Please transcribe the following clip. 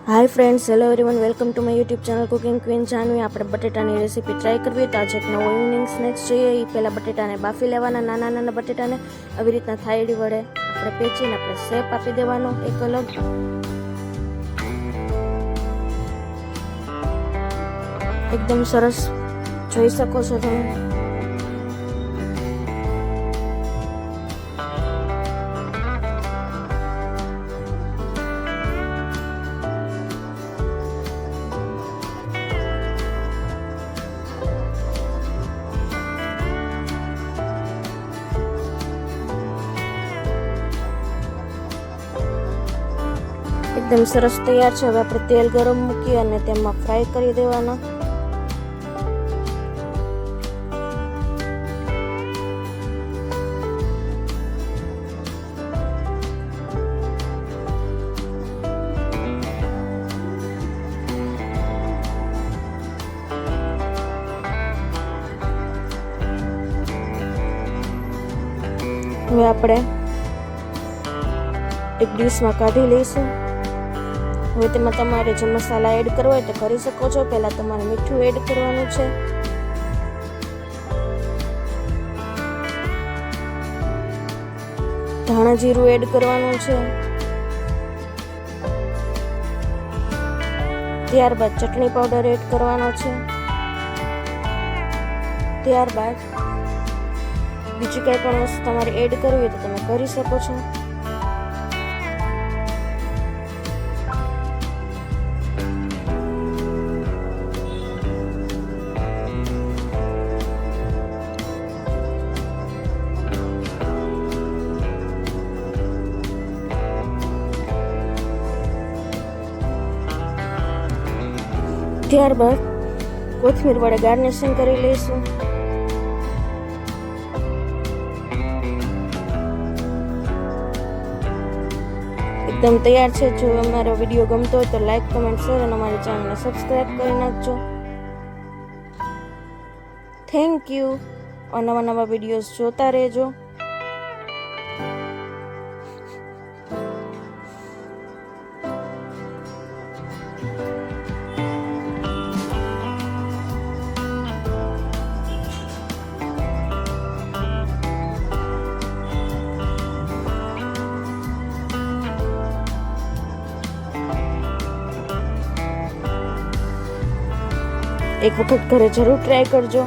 Hi friends, hello everyone, welcome to my YouTube channel cooking queen Janvi. આપણે બટેટાની recipe try કરવી તો આજે એક નવો ઇવનિંગ સ્નેક્સ જોઈએ. એ પહેલાં બટેટાને બાફી લેવાના, નાના નાના બટેટાને આવી રીતના થાળી વડે આપણે પેચીને આપણે શેપ આપી દેવાનો એક અલગ. એકદમ સરસ જોઈ શકો છો તમે. એકદમ સરસ તૈયાર છે. હવે આપણે તેલ ગરમ મૂકી અને તેમાં ફ્રાય કરી દેવાના. હવે આપણે એક ડીશમાં કાઢી લઈશું. હવે તેમાં તમારે જે મસાલા એડ કરવા હોય તે કરી શકો છો. પહેલાં તમારે મીઠું એડ કરવાનું છે, ધાણા જીરું એડ કરવાનું છે, ત્યારબાદ ચટણી પાવડર એડ કરવાનો છે, ત્યારબાદ બીજી કંઈ પણ વસ્તુ તમારે એડ કરવી હોય તો તમે કરી શકો છો. ત્યારબાદ કોથમીર વડે ગાર્નિશિંગ કરી લઈશું. એકદમ તૈયાર છે. જો અમારો વિડીયો ગમતો હોય તો લાઈક, કમેન્ટ, શેર અને અમારી ચેનલને સબસ્ક્રાઈબ કરી નાખજો. Thank you. નવા નવા વિડીયોઝ જોતા રહેજો. એક વખત ઘરે જરૂર ટ્રાય કરજો.